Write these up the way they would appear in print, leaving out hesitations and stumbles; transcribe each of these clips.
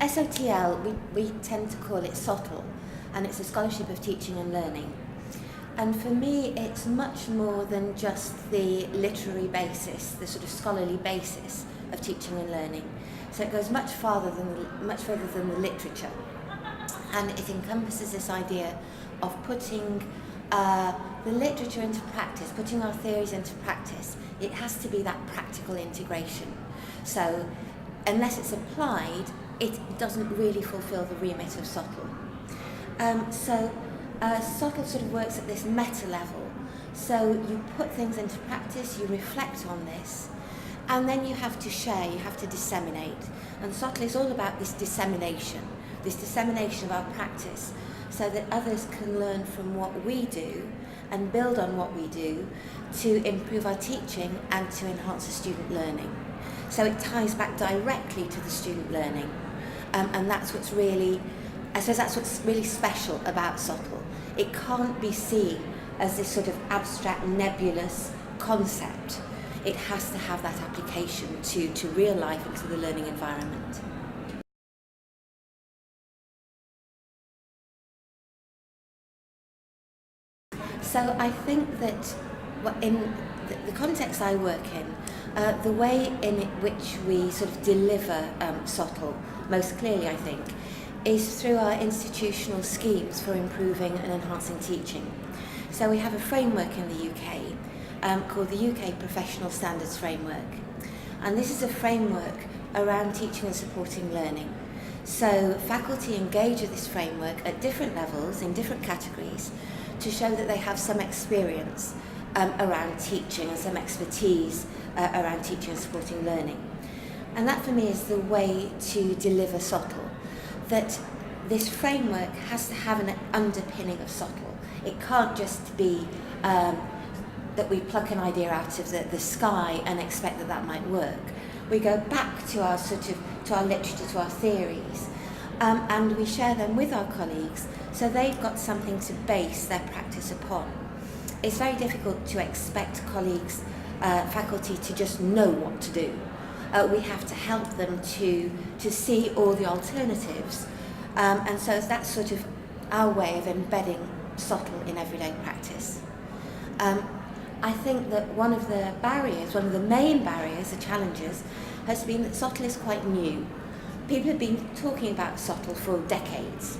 SOTL, we tend to call it SOTL, and it's a Scholarship of Teaching and Learning. And for me, it's much more than just the literary basis, the sort of scholarly basis of teaching and learning. So it goes much further than the literature. And it encompasses this idea of putting the literature into practice, putting our theories into practice. It has to be that practical integration. So unless it's applied, it doesn't really fulfill the remit of SOTL. SOTL sort of works at this meta level. So you put things into practice, you reflect on this, and then you have to share, you have to disseminate. And SOTL is all about this dissemination of our practice, so that others can learn from what we do and build on what we do to improve our teaching and to enhance the student learning. So it ties back directly to the student learning. And that's what's really, I suppose that's what's really special about SOTL. It can't be seen as this sort of abstract, nebulous concept. It has to have that application to real life and to the learning environment. So I think that in the context I work in, the way in which we sort of deliver SOTL most clearly, I think, is through our institutional schemes for improving and enhancing teaching. So we have a framework in the UK called the UK Professional Standards Framework. And this is a framework around teaching and supporting learning. So faculty engage with this framework at different levels, in different categories, to show that they have some experience around teaching and some expertise around teaching and supporting learning. And that for me is the way to deliver SOTL, that this framework has to have an underpinning of SOTL. It can't just be that we pluck an idea out of the sky and expect that that might work. We go back to our literature, to our theories, and we share them with our colleagues so they've got something to base their practice upon. It's very difficult to expect colleagues, faculty to just know what to do. We have to help them to see all the alternatives, and so that's sort of our way of embedding SOTL in everyday practice. I think that one of the main barriers, the challenges, has been that SOTL is quite new. People have been talking about SOTL for decades.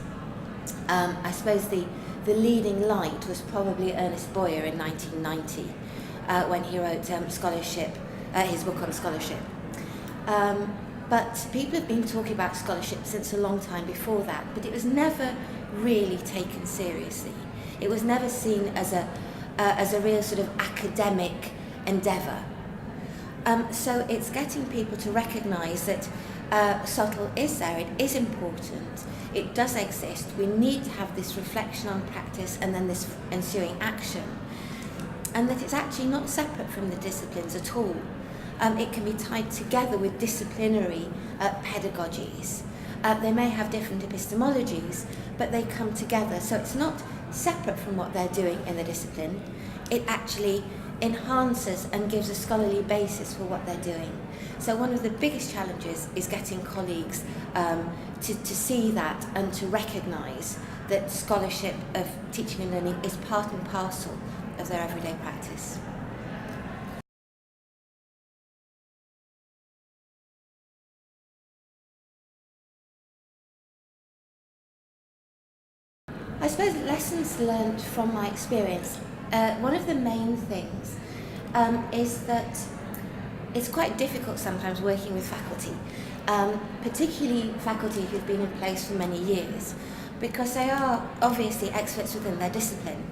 I suppose the leading light was probably Ernest Boyer in 1990 when he wrote his book on scholarship. But people have been talking about scholarship since a long time before that, but it was never really taken seriously. It was never seen as a real sort of academic endeavour. So it's getting people to recognise that SOTL is there, it is important, it does exist. We need to have this reflection on practice and then this ensuing action, and that it's actually not separate from the disciplines at all. It can be tied together with disciplinary pedagogies. They may have different epistemologies, but they come together. So it's not separate from what they're doing in the discipline. It actually enhances and gives a scholarly basis for what they're doing. So one of the biggest challenges is getting colleagues to see that and to recognise that scholarship of teaching and learning is part and parcel of their everyday practice. I suppose lessons learned from my experience, one of the main things is that it's quite difficult sometimes working with faculty, particularly faculty who've been in place for many years, because they are obviously experts within their discipline.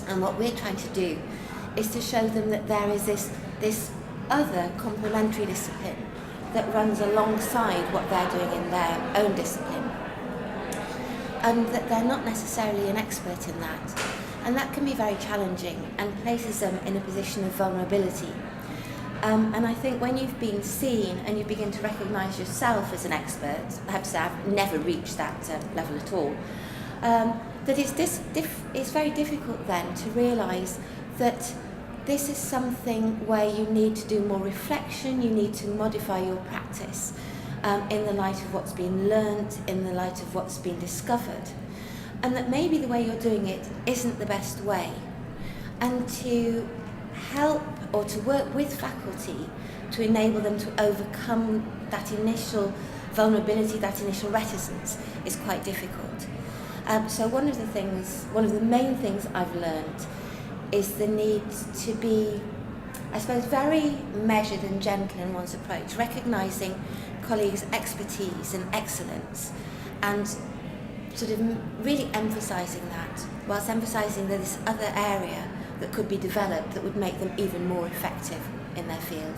And what we're trying to do is to show them that there is this other complementary discipline that runs alongside what they're doing in their own discipline, and that they're not necessarily an expert in that. And that can be very challenging and places them in a position of vulnerability. And I think when you've been seen and you begin to recognise yourself as an expert, perhaps I've never reached that level at all, that it's very difficult then to realise that this is something where you need to do more reflection, you need to modify your practice. in the light of what's been learnt, in the light of what's been discovered, and that maybe the way you're doing it isn't the best way, and to help or to work with faculty to enable them to overcome that initial vulnerability, that initial reticence, is quite difficult. So one of the main things I've learned is the need to be, I suppose, very measured and gentle in one's approach, recognising colleagues' expertise and excellence, and sort of really emphasising that, whilst emphasising this other area that could be developed that would make them even more effective in their field.